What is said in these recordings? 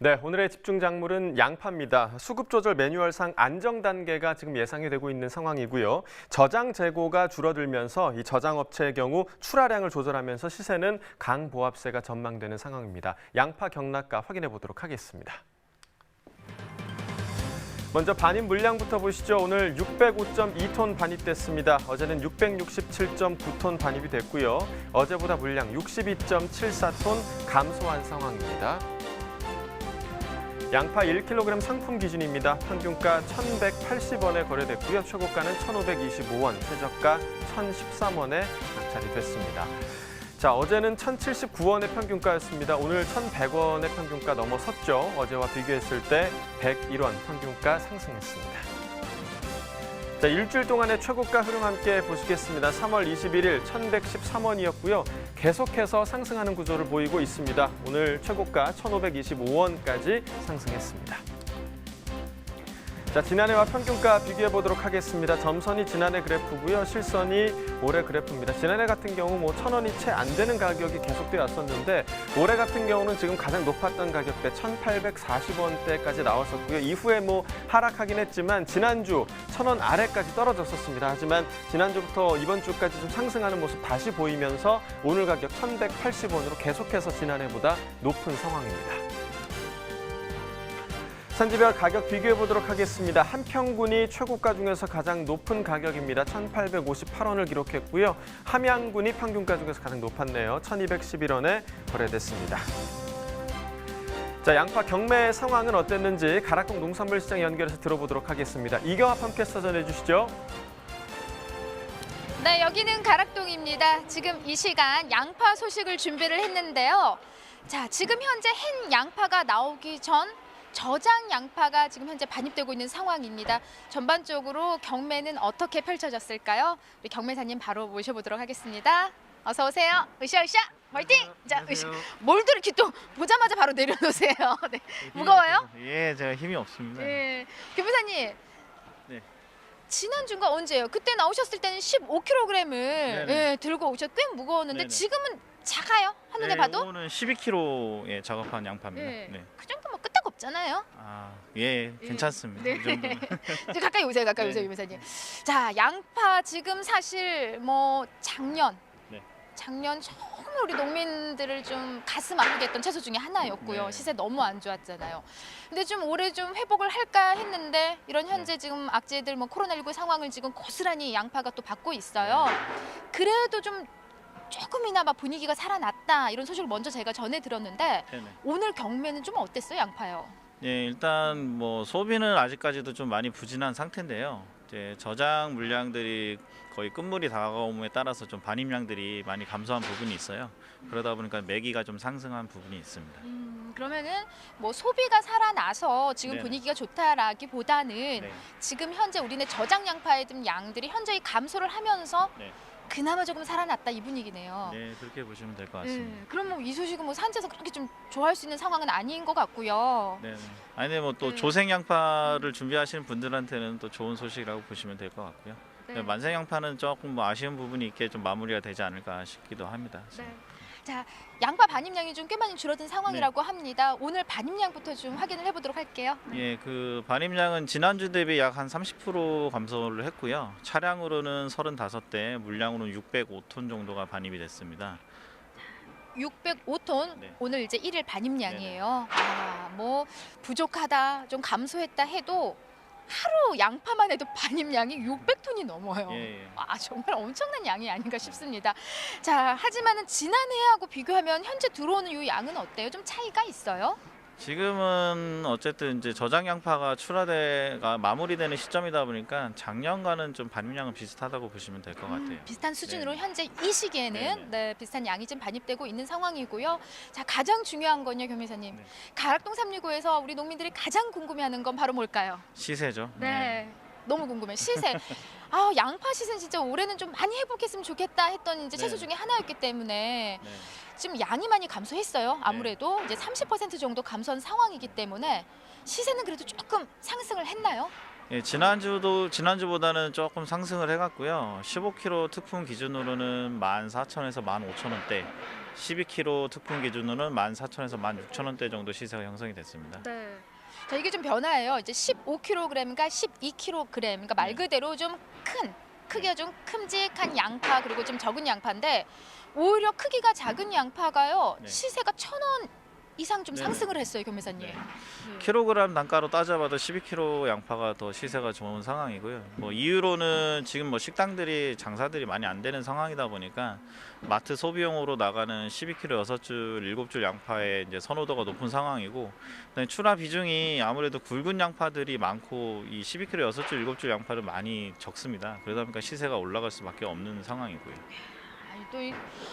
네, 오늘의 집중 작물은 양파입니다. 수급 조절 매뉴얼상 안정 단계가 지금 예상이 되고 있는 상황이고요. 저장 재고가 줄어들면서 이 저장업체의 경우 출하량을 조절하면서 시세는 강보합세가 전망되는 상황입니다. 양파 경락가 확인해 보도록 하겠습니다. 먼저 반입 물량부터 보시죠. 오늘 605.2톤 반입됐습니다. 어제는 667.9톤 반입이 됐고요. 어제보다 물량 62.74톤 감소한 상황입니다. 양파 1kg 상품 기준입니다. 평균가 1,180원에 거래됐고요. 최고가는 1,525원, 최저가 1,013원에 낙찰이 됐습니다. 자, 어제는 1,079원의 평균가였습니다. 오늘 1,100원의 평균가 넘어섰죠. 어제와 비교했을 때 101원 평균가 상승했습니다. 자, 일주일 동안의 최고가 흐름 함께 보시겠습니다. 3월 21일 1,113원이었고요. 계속해서 상승하는 구조를 보이고 있습니다. 오늘 최고가 1,525원까지 상승했습니다. 자, 지난해와 평균가 비교해 보도록 하겠습니다. 점선이 지난해 그래프고요. 실선이 올해 그래프입니다. 지난해 같은 경우 1,000원이 채 안 되는 가격이 계속되어 왔었는데 올해 같은 경우는 지금 가장 높았던 가격대 1,840원대까지 나왔었고요. 이후에 하락하긴 했지만 지난주 1,000원 아래까지 떨어졌었습니다. 하지만 지난주부터 이번 주까지 좀 상승하는 모습 다시 보이면서 오늘 가격 1,180원으로 계속해서 지난해보다 높은 상황입니다. 산지별 가격 비교해 보도록 하겠습니다. 한평군이 최고가 중에서 가장 높은 가격입니다. 1,858원을 기록했고요. 함양군이 평균가 중에서 가장 높았네요. 1,211원에 거래됐습니다. 자, 양파 경매 상황은 어땠는지 가락동 농산물시장 연결해서 들어보도록 하겠습니다. 이경아 팜캐스터 전해주시죠. 네, 여기는 가락동입니다. 지금 이 시간 양파 소식을 준비를 했는데요. 자, 지금 현재 hen 양파가 나오기 전 저장 양파가 지금 현재 반입되고 있는 상황입니다. 전반적으로 경매는 어떻게 펼쳐졌을까요? 우리 경매사님 바로 모셔보도록 하겠습니다. 어서 오세요. 으쌰으쌰 화이팅! 자, 뭘도 이렇게 또 보자마자 바로 내려놓으세요. 네. 무거워요? 예, 제가 힘이 없습니다. 네. 경매사님. 네. 지난주가 언제예요? 그때 나오셨을 때는 15kg을 네네. 들고 오셨 꽤 무거웠는데 네네. 지금은 작아요? 한눈에 봐도? 이거는 12kg에 작업한 양파입니다. 네. 네. 그 정도면 끄떡 없잖아요. 아, 예, 괜찮습니다. 네. 이 정도면. 이제 가까이 오세요, 가까이 네. 오세요, 유매사님. 자, 양파 지금 사실 작년 정말 우리 농민들을 좀 가슴 아프게 했던 채소 중에 하나였고요. 네. 시세 너무 안 좋았잖아요. 근데 좀 올해 좀 회복을 할까 했는데 이런 현재 지금 악재들 코로나19 상황을 지금 고스란히 양파가 또 받고 있어요. 그래도 좀 조금이나마 분위기가 살아났다 이런 소식을 먼저 제가 전해 들었는데 네네. 오늘 경매는 좀 어땠어요, 양파요? 예, 일단 소비는 아직까지도 좀 많이 부진한 상태인데요. 이제 저장 물량들이 거의 끝물이 다가옴에 따라서 좀 반입량들이 많이 감소한 부분이 있어요. 그러다 보니까 매기가 좀 상승한 부분이 있습니다. 그러면은 소비가 살아나서 지금 네네. 분위기가 좋다라기보다는 네. 지금 현재 우리네 저장 양파의 좀 양들이 현저히 감소를 하면서 네. 그나마 조금 살아났다 이 분위기네요. 네, 그렇게 보시면 될 것 같습니다. 그럼 이 소식은 산지에서 그렇게 좀 좋아할 수 있는 상황은 아닌 것 같고요. 네. 아니, 근데 또 네. 조생 양파를 준비하시는 분들한테는 또 좋은 소식이라고 보시면 될 것 같고요. 네. 만생 양파는 조금 아쉬운 부분이 있게 좀 마무리가 되지 않을까 싶기도 합니다. 네. 자, 양파 반입량이 좀 꽤 많이 줄어든 상황이라고 합니다. 오늘 반입량부터 좀 확인을 해보도록 할게요. 예, 그 반입량은 지난주 대비 약 한 30% 감소를 했고요. 차량으로는 35대, 물량으로는 605톤 정도가 반입이 됐습니다. 605톤 네. 오늘 이제 1일 반입량이에요. 부족하다, 좀 감소했다 해도 하루 양파만 해도 반입량이 600톤이 넘어요. 예. 정말 엄청난 양이 아닌가 싶습니다. 자, 하지만은 지난해하고 비교하면 현재 들어오는 이 양은 어때요? 좀 차이가 있어요? 지금은 어쨌든 이제 저장 양파가 출하가 마무리되는 시점이다 보니까 작년과는 좀 반입량은 비슷하다고 보시면 될 것 같아요. 비슷한 수준으로 네. 현재 이 시기에는 비슷한 양이 좀 반입되고 있는 상황이고요. 자, 가장 중요한 건요, 교미사님. 네. 가락동 365에서 우리 농민들이 가장 궁금해하는 건 바로 뭘까요? 시세죠. 네. 너무 궁금해. 시세. 양파 시세는 진짜 올해는 좀 많이 회복했으면 좋겠다 했던 이제 채소 네. 중에 하나였기 때문에 네. 지금 양이 많이 감소했어요. 아무래도 이제 30% 정도 감소한 상황이기 때문에 시세는 그래도 조금 상승을 했나요? 예, 지난주보다는 조금 상승을 해갔고요. 15kg 특품 기준으로는 14,000에서 15,000원대 12kg 특품 기준으로는 14,000에서 16,000원대 정도 시세가 형성이 됐습니다. 네. 자, 이게 좀 변화예요. 이제 15kg과 12kg, 그러니까 말 네. 그대로 좀 크기가 좀 큼직한 양파 그리고 좀 적은 양파인데 오히려 크기가 작은 양파가요 네. 시세가 1,000원 이상 좀 네. 상승을 했어요, 교매사님. 네. 킬로그램 단가로 따져봐도 12kg 양파가 더 시세가 좋은 상황이고요. 뭐 이유로는 지금 뭐 식당들이 장사들이 많이 안 되는 상황이다 보니까 마트 소비용으로 나가는 12kg 6줄, 7줄 양파의 이제 선호도가 높은 상황이고, 그다음에 출하 비중이 아무래도 굵은 양파들이 많고 이 12kg 6줄, 7줄 양파는 많이 적습니다. 그러다 보니까 시세가 올라갈 수밖에 없는 상황이고요.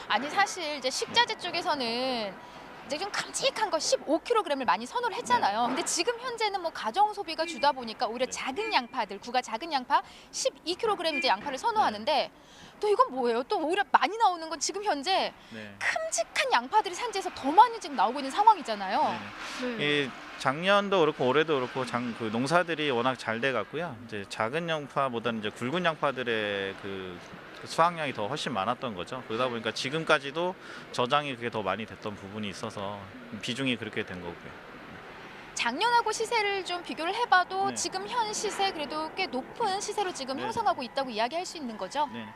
아니 사실 이제 식자재 쪽에서는 이제 좀 큼직한 거 15kg을 많이 선호를 했잖아요. 근데 지금 현재는 뭐 가정 소비가 주다 보니까 오히려 네. 작은 양파들, 구가 작은 양파 12kg 이제 양파를 선호하는데 또 이건 뭐예요? 또 오히려 많이 나오는 건 지금 현재 네. 큼직한 양파들이 산지에서 더 많이 지금 나오고 있는 상황이잖아요. 이 작년도 그렇고 올해도 그렇고 그 농사들이 워낙 잘 돼 갔고요. 이제 작은 양파보다는 이제 굵은 양파들의 그 수확량이 더 훨씬 많았던 거죠. 그러다 보니까 지금까지도 저장이 그게 더 많이 됐던 부분이 있어서 비중이 그렇게 된 거고요. 작년하고 시세를 좀 비교를 해봐도 네. 지금 현 시세 그래도 꽤 높은 시세로 지금 네. 형성하고 있다고 이야기할 수 있는 거죠. 네.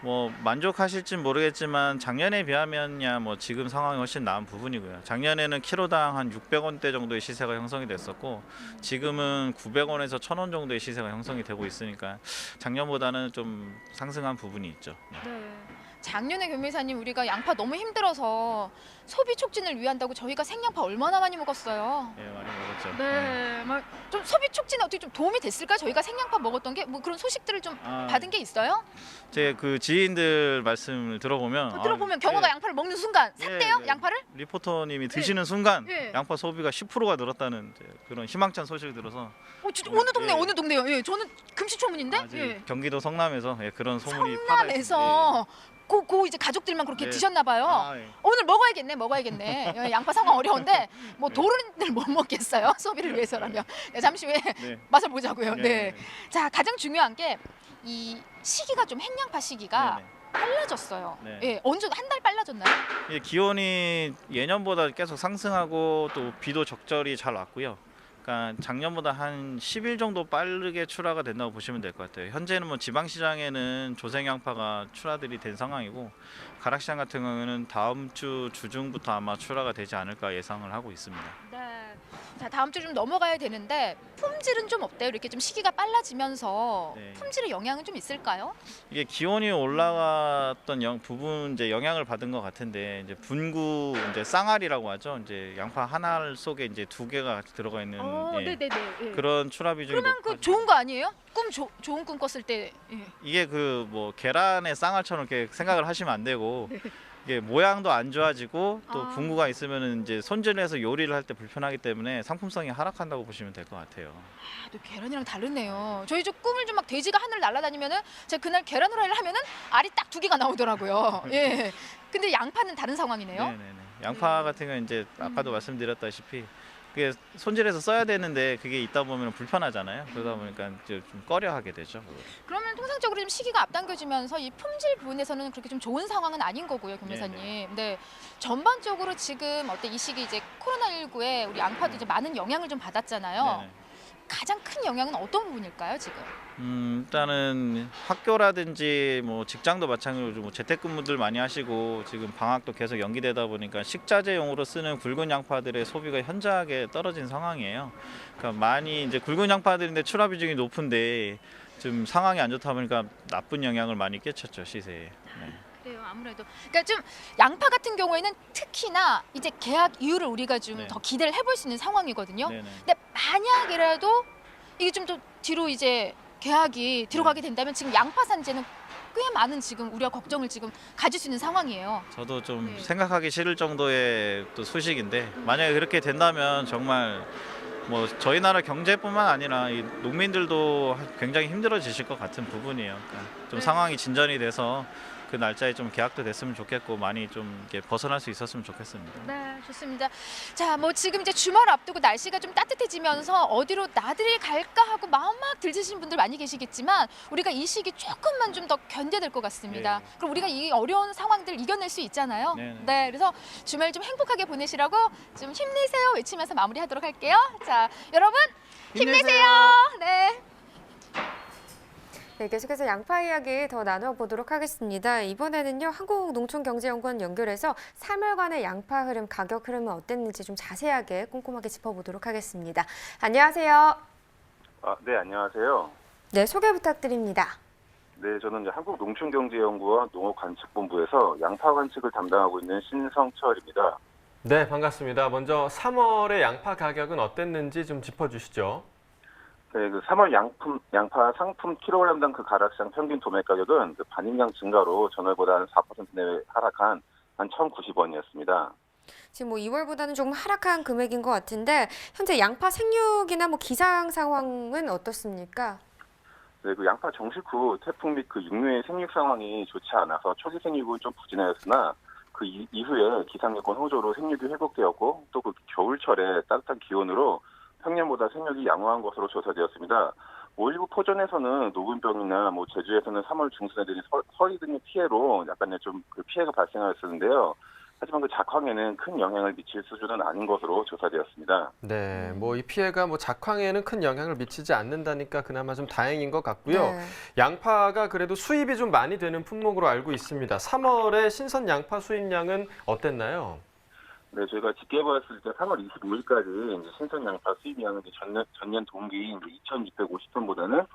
뭐 만족하실진 모르겠지만 작년에 비하면야 뭐 지금 상황이 훨씬 나은 부분이고요. 작년에는 키로당 한 600원대 정도의 시세가 형성이 됐었고 지금은 900원에서 1,000원 정도의 시세가 형성이 되고 있으니까 작년보다는 좀 상승한 부분이 있죠. 네. 작년에 교미사님 우리가 양파 너무 힘들어서 소비 촉진을 위한다고 저희가 생양파 얼마나 많이 먹었어요. 예, 많이 먹었죠. 네, 막 좀 소비 촉진에 어떻게 좀 도움이 됐을까? 저희가 생양파 먹었던 게 뭐 그런 소식들을 좀 받은 게 있어요? 제 그 지인들 말씀을 들어보면 들어보면 경호가 예, 양파를 먹는 순간 샀대요, 네. 양파를? 리포터님이 드시는 순간 예. 양파 소비가 10%가 늘었다는 이제 그런 희망찬 소식을 들어서 진짜 어느 동네 예. 어느 동네요? 예, 저는 금시초문인데. 아직 예. 경기도 성남에서 예, 그런 소문이 성남에서 고 이제 가족들만 그렇게 네. 드셨나 봐요. 예. 오늘 먹어야겠네. 예, 양파 상황 어려운데 뭐 네. 도른들 못 먹겠어요. 소비를 위해서라면. 네, 잠시 후에 네. 맛을 보자고요. 네. 네. 자, 가장 중요한 게 이 시기가 좀 햇양파 시기가 네, 네. 빨라졌어요. 네. 예, 언제 한 달 빨라졌나요? 예, 기온이 예년보다 계속 상승하고 또 비도 적절히 잘 왔고요. 그러니까 작년보다 한 10일 정도 빠르게 출하가 된다고 보시면 될 것 같아요. 현재는 뭐 지방시장에는 조생양파가 출하들이 된 상황이고 가락시장 같은 경우에는 다음 주 주중부터 아마 출하가 되지 않을까 예상을 하고 있습니다. 네. 자, 다음 주 좀 넘어가야 되는데 품질은 좀 어때요? 이렇게 좀 시기가 빨라지면서 네. 품질에 영향은 좀 있을까요? 이게 기온이 올라갔던 부분 이제 영향을 받은 것 같은데 이제 분구 이제 쌍알이라고 하죠. 이제 양파 하나 속에 이제 두 개가 들어가 있는 예, 네네네. 예. 그런 출하 비중이 그러면 그 높아지고 좋은 거 아니에요? 좋은 꿈 꿨을 때. 예. 이게 그 뭐 계란의 쌍알처럼 이렇게 생각을 하시면 안 되고 이게 모양도 안 좋아지고 또 아. 분구가 있으면은 이제 손질해서 요리를 할 때 불편하기 때문에 상품성이 하락한다고 보시면 될 것 같아요. 아, 또 계란이랑 다르네요. 저희 저 꿈을 좀 막 돼지가 하늘 날아다니면은 제가 그날 계란 후라이를 하면은 알이 딱 2개가 나오더라고요. 예. 근데 양파는 다른 상황이네요. 네네네. 양파 같은 경우는 이제 아까도 말씀드렸다시피 그게 손질해서 써야 되는데 그게 있다 보면 불편하잖아요. 그러다 보니까 이제 좀 꺼려하게 되죠. 그러면 통상적으로 좀 시기가 앞당겨지면서 이 품질 부분에서는 그렇게 좀 좋은 상황은 아닌 거고요, 교매사님. 네. 전반적으로 지금 어때 이 시기 이제 코로나19에 우리 양파도 이제 많은 영향을 좀 받았잖아요. 네네. 가장 큰 영향은 어떤 부분일까요, 지금? 일단은 학교라든지 뭐 직장도 마찬가지로 뭐 재택근무들 많이 하시고 지금 방학도 계속 연기되다 보니까 식자재용으로 쓰는 굵은 양파들의 소비가 현저하게 떨어진 상황이에요. 그러니까 많이 이제 굵은 양파들인데 출하 비중이 높은데 좀 상황이 안 좋다 보니까 나쁜 영향을 많이 끼쳤죠, 시세에. 네. 그래요, 아무래도. 그러니까 좀 양파 같은 경우에는 특히나 이제 개학 이후를 우리가 좀 네. 더 기대를 해볼 수 있는 상황이거든요. 네네. 근데 만약이라도 이게 좀 더 뒤로 이제 개학이 들어가게 된다면 지금 양파 산지에는 꽤 많은 지금 우리가 걱정을 지금 가질 수 있는 상황이에요. 저도 좀 네. 생각하기 싫을 정도의 또 소식인데 만약에 그렇게 된다면 정말 뭐 저희 나라 경제뿐만 아니라 이 농민들도 굉장히 힘들어지실 것 같은 부분이에요. 그러니까 좀 네. 상황이 진전이 돼서 그 날짜에 좀 계약도 됐으면 좋겠고 많이 좀 이렇게 벗어날 수 있었으면 좋겠습니다. 네, 좋습니다. 자, 뭐 지금 이제 주말 앞두고 날씨가 좀 따뜻해지면서 어디로 나들이 갈까 하고 마음 막 들으신 분들 많이 계시겠지만 우리가 이 시기 조금만 좀 더 견뎌야 될 것 같습니다. 네. 그럼 우리가 이 어려운 상황들 이겨낼 수 있잖아요. 네. 네, 그래서 주말 좀 행복하게 보내시라고 좀 힘내세요 외치면서 마무리하도록 할게요. 자, 여러분 힘내세요. 네. 네, 계속해서 양파 이야기 더 나눠보도록 하겠습니다. 이번에는요, 한국농촌경제연구원 연결해서 3월간의 양파 흐름, 가격 흐름은 어땠는지 좀 자세하게 꼼꼼하게 짚어보도록 하겠습니다. 안녕하세요. 네, 안녕하세요. 네, 소개 부탁드립니다. 네, 저는 이제 한국농촌경제연구원 농업관측본부에서 양파 관측을 담당하고 있는 신성철입니다. 네, 반갑습니다. 먼저 3월의 양파 가격은 어땠는지 좀 짚어주시죠. 네, 그 3월 양파 상품 킬로그램당 그 가락시장 평균 도매 가격은 그 반입량 증가로 전월보다 한 4% 내외 하락한 한 1,090원이었습니다. 지금 뭐 2월보다는 조금 하락한 금액인 것 같은데 현재 양파 생육이나 뭐 기상 상황은 어떻습니까? 네, 그 양파 정식 후 태풍 및 그 육류의 생육 상황이 좋지 않아서 초기 생육은 좀 부진하였으나 그 이후에 기상여건 호조로 생육이 회복되었고 또 그 겨울철에 따뜻한 기온으로 평년보다 생육이 양호한 것으로 조사되었습니다. 일부 포전에서는 녹균병이나 뭐 제주에서는 3월 중순에 들인 서리 등의 피해로 약간의 좀 그 피해가 발생하였었는데요. 하지만 그 작황에는 큰 영향을 미칠 수준은 아닌 것으로 조사되었습니다. 네, 뭐 이 피해가 뭐 작황에는 큰 영향을 미치지 않는다니까 그나마 좀 다행인 것 같고요. 네. 양파가 그래도 수입이 좀 많이 되는 품목으로 알고 있습니다. 3월에 신선 양파 수입량은 어땠나요? 네, 저희가 집계해봤을 때 3월 25일까지 이제 신선 양파 수입량은 이제 전년 동기인 2,650톤보다는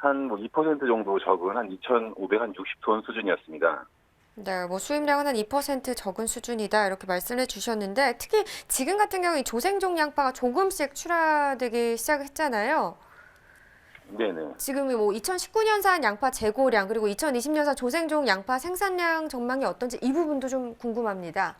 한 뭐 2% 정도 적은 한 2,560톤 수준이었습니다. 네, 뭐 수입량은 한 2% 적은 수준이다 이렇게 말씀해 주셨는데 특히 지금 같은 경우 이 조생종 양파가 조금씩 출하되기 시작했잖아요. 네네. 지금 뭐 2019년산 양파 재고량 그리고 2020년산 조생종 양파 생산량 전망이 어떤지 이 부분도 좀 궁금합니다.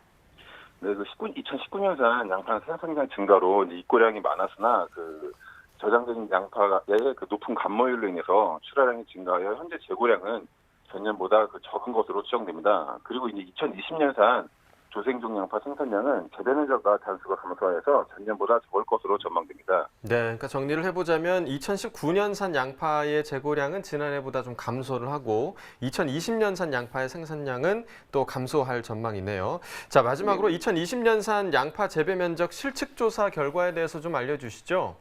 네, 그 2019년산 양파 생산량 증가로 이제 입고량이 많았으나 그 저장된 양파의 그 높은 감모율로 인해서 출하량이 증가하여 현재 재고량은 전년보다 그 적은 것으로 추정됩니다. 그리고 이제 2020년산 조생종 양파 생산량은 재배 면적과 단수가 감소하여서 전년보다 적을 것으로 전망됩니다. 네, 그러니까 정리를 해보자면 2019년산 양파의 재고량은 지난해보다 좀 감소를 하고 2020년산 양파의 생산량은 또 감소할 전망이네요. 자, 마지막으로 2020년산 양파 재배 면적 실측조사 결과에 대해서 좀 알려주시죠.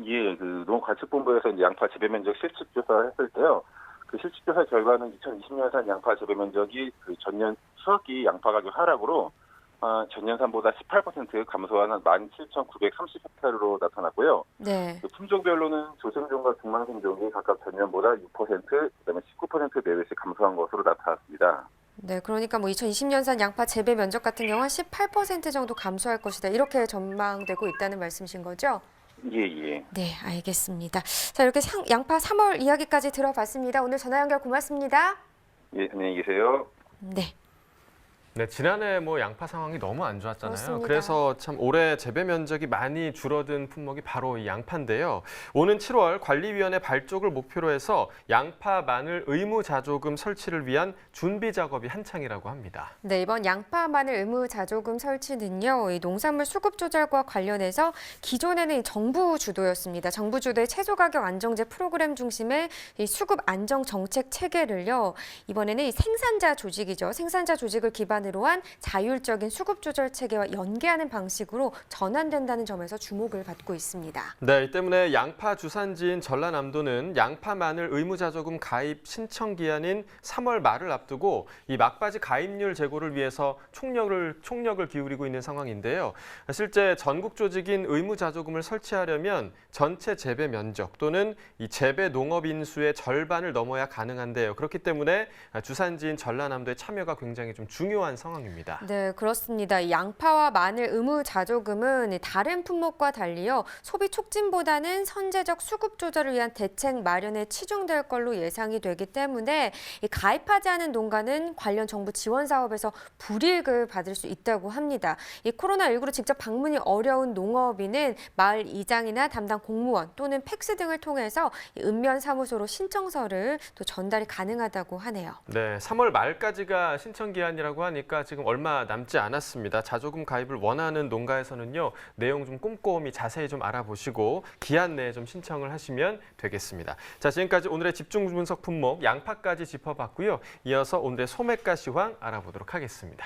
예, 그 농업관측본부에서 이제 양파 재배 면적 실측조사를 했을 때요. 그 실측조사 결과는 2020년산 양파 재배 면적이 그 전년 수확기 양파 가격 하락으로 전년산보다 18% 감소한 한 17,930헥타르로 나타났고요. 네. 그 품종별로는 조생종과 중망생종이 각각 전년보다 6%, 그다음에 19% 내외씩 감소한 것으로 나타났습니다. 네, 그러니까 뭐 2020년산 양파 재배 면적 같은 경우 한 18% 정도 감소할 것이다 이렇게 전망되고 있다는 말씀이신 거죠? 예. 네, 알겠습니다. 자, 이렇게 양파 3월 이야기까지 들어봤습니다. 오늘 전화 연결 고맙습니다. 예, 안녕히 계세요. 네. 네, 지난해 뭐 양파 상황이 너무 안 좋았잖아요. 그렇습니다. 그래서 참 올해 재배 면적이 많이 줄어든 품목이 바로 이 양파인데요. 오는 7월 관리위원회 발족을 목표로 해서 양파, 마늘 의무 자조금 설치를 위한 준비 작업이 한창이라고 합니다. 네, 이번 양파, 마늘 의무 자조금 설치는요, 이 농산물 수급 조절과 관련해서 기존에는 정부 주도였습니다. 정부 주도의 채소 가격 안정제 프로그램 중심의 이 수급 안정 정책 체계를요, 이번에는 이 생산자 조직이죠. 생산자 조직을 기반으로 한 자율적인 수급 조절 체계와 연계하는 방식으로 전환된다는 점에서 주목을 받고 있습니다. 네, 이 때문에 양파 주산지인 전라남도는 양파, 마늘 의무 자조금 가입 신청 기한인 3월 말을 앞두고 이 막바지 가입률 제고를 위해서 총력을 기울이고 있는 상황인데요. 실제 전국 조직인 의무 자조금을 설치하려면 전체 재배 면적 또는 이 재배 농업 인수의 절반을 넘어야 가능한데요. 그렇기 때문에 주산지인 전라남도의 참여가 굉장히 좀 중요한 심한 상황입니다. 네, 그렇습니다. 이 양파와 마늘 의무 자조금은 다른 품목과 달리요 소비 촉진보다는 선제적 수급 조절을 위한 대책 마련에 치중될 걸로 예상이 되기 때문에 이 가입하지 않은 농가는 관련 정부 지원 사업에서 불이익을 받을 수 있다고 합니다. 이 코로나19로 직접 방문이 어려운 농업인은 마을 이장이나 담당 공무원 또는 팩스 등을 통해서 이 읍면사무소로 신청서를 또 전달이 가능하다고 하네요. 네, 3월 말까지가 신청 기한이라고 하니까 지금 얼마 남지 않았습니다. 자조금 가입을 원하는 농가에서는요, 내용 좀 꼼꼼히 자세히 좀 알아보시고 기한 내에 좀 신청을 하시면 되겠습니다. 자, 지금까지 오늘의 집중 분석 품목 양파까지 짚어봤고요. 이어서 오늘의 소매가 시황 알아보도록 하겠습니다.